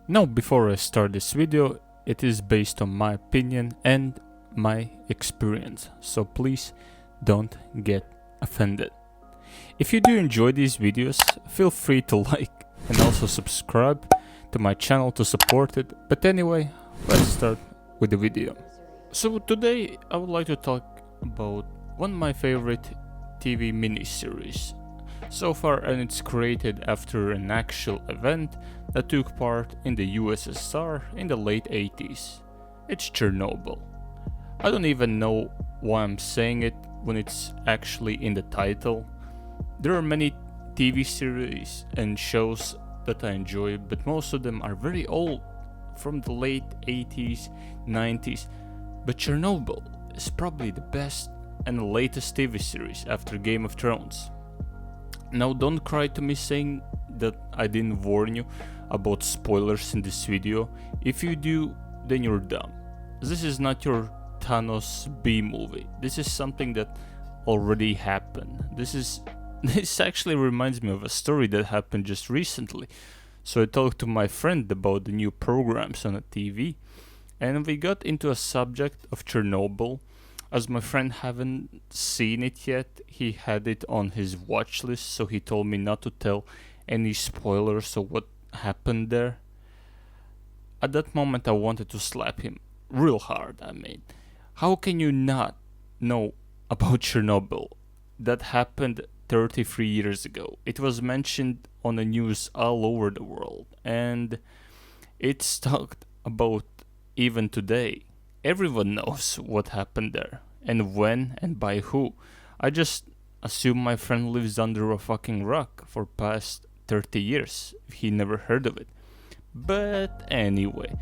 Now, before I start this video, it is based on my opinion and my experience, so please don't get offended. If you do enjoy these videos, feel free to like and also subscribe to my channel to support it. But anyway, let's start with the video. So today I would like to talk about one of my favorite TV miniseries so far, and it's created after an actual event that took part in the USSR in the late 80s. It's Chernobyl. I don't even know why I'm saying it when it's actually in the title. There are many TV series and shows that I enjoy, but most of them are very old, from the late 80s, 90s. But Chernobyl is probably the best and the latest TV series after Game of Thrones. Now, don't cry to me saying that I didn't warn you about spoilers in this video. If you do, then you're dumb. This is not your Thanos B movie. This is something that already happened. This actually reminds me of a story that happened just recently. So I talked to my friend about the new programs on the TV, and we got into a subject of Chernobyl. As my friend haven't seen it yet, he had it on his watch list, so he told me not to tell any spoilers of what happened there. At that moment I wanted to slap him real hard. I mean, how can you not know about Chernobyl? That happened 33 years ago. It was mentioned on the news all over the world, and it's talked about even today. Everyone knows what happened there, and when, and by who. I just assume my friend lives under a fucking rock for past 30 years, if he never heard of it. But anyway,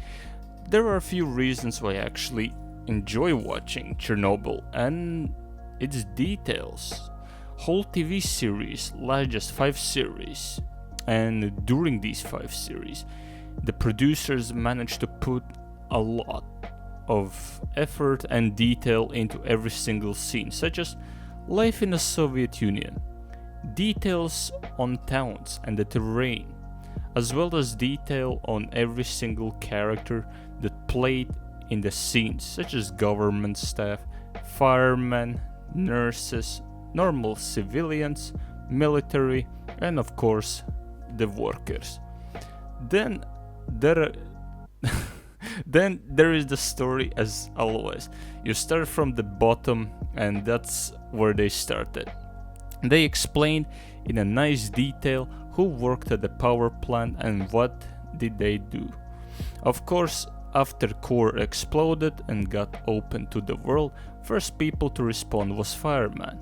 there are a few reasons why I actually enjoy watching Chernobyl, and its details. Whole TV series lasts just 5 series, and during these 5 series, the producers managed to put a lot of effort and detail into every single scene, such as life in the Soviet Union, details on towns and the terrain, as well as detail on every single character that played in the scenes, such as government staff, firemen, nurses, normal civilians, military, and of course the workers. Then there is the story, as always. You start from the bottom, and that's where they started. They explained in a nice detail who worked at the power plant and what did they do. Of course, after core exploded and got open to the world, first people to respond was firemen.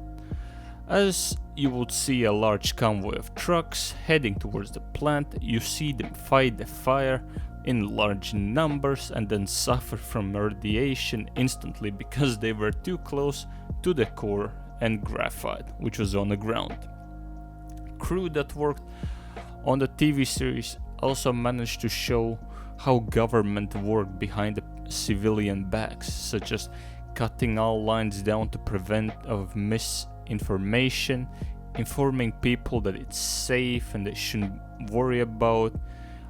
As you would see a large convoy of trucks heading towards the plant, you see them fight the fire in large numbers and then suffer from radiation instantly because they were too close to the core and graphite, which was on the ground. Crew that worked on the TV series also managed to show how government worked behind the civilian backs, such as cutting all lines down to prevent of misinformation, informing people that it's safe and they shouldn't worry about,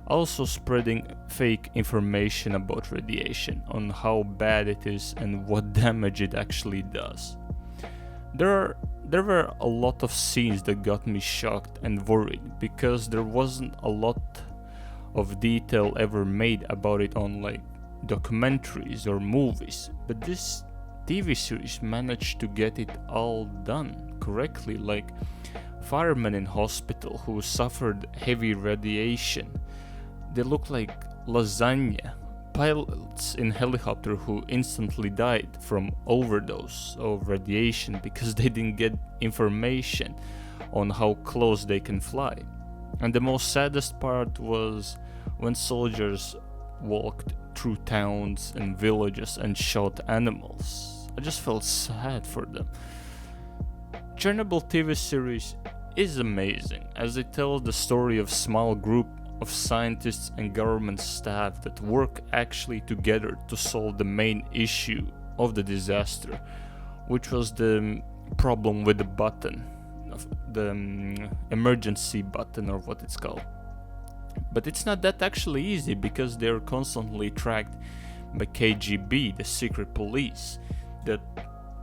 also spreading fake information about radiation, on how bad it is and what damage it actually does. There were a lot of scenes that got me shocked and worried because there wasn't a lot of detail ever made about it on like documentaries or movies, but this TV series managed to get it all done correctly, like firemen in hospital who suffered heavy radiation. They look like lasagna. Pilots in helicopter who instantly died from overdose of radiation because they didn't get information on how close they can fly. And the most saddest part was when soldiers walked through towns and villages and shot animals. I just felt sad for them. Chernobyl TV series is amazing as it tells the story of small group of scientists and government staff that work actually together to solve the main issue of the disaster, which was the problem with the button, the emergency button, or what it's called. But it's not that actually easy, because they're constantly tracked by KGB, the secret police, that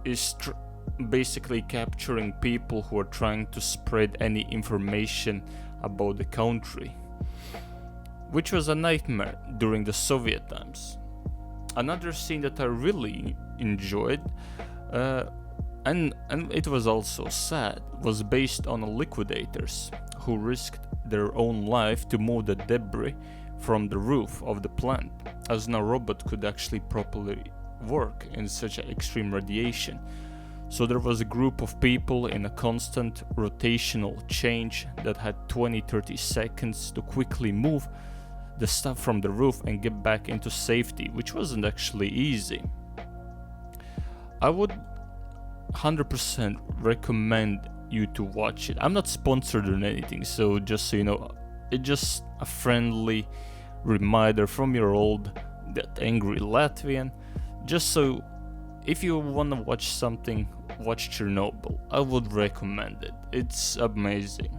is basically capturing people who are trying to spread any information about the country, which was a nightmare during the Soviet times. Another scene that I really enjoyed, and it was also sad, was based on liquidators who risked their own life to move the debris from the roof of the plant, as no robot could actually properly work in such extreme radiation. So there was a group of people in a constant rotational change that had 20-30 seconds to quickly move the stuff from the roof and get back into safety, which wasn't actually easy. I would 100% recommend you to watch it. I'm not sponsored or anything, so just so you know, it's just a friendly reminder from your old, that angry Latvian. Just so, if you want to watch something, watch Chernobyl. I would recommend it. It's amazing.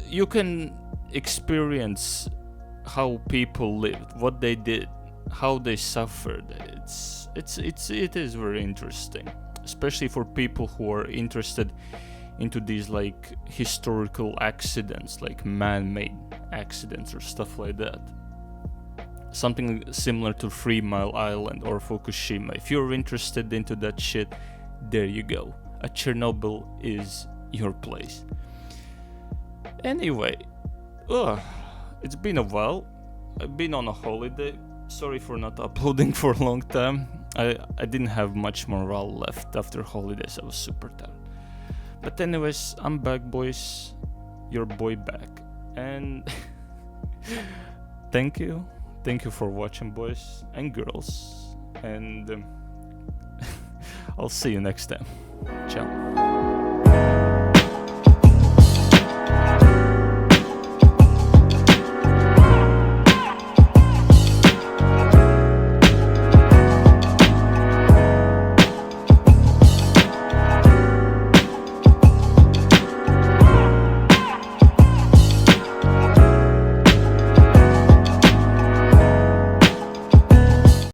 You can experience how people lived, what they did, how they suffered. It is very interesting, especially for people who are interested into these like historical accidents, like man-made accidents or stuff like that. Something similar to 3 Mile Island or Fukushima. If you're interested into that shit, there you go. A Chernobyl is your place. Anyway, it's been a while. I've been on a holiday. Sorry for not uploading for a long time. I didn't have much morale left after holidays. I was super tired. But anyways, I'm back, boys. Your boy back. And thank you. Thank you for watching, boys and girls. And I'll see you next time. Ciao.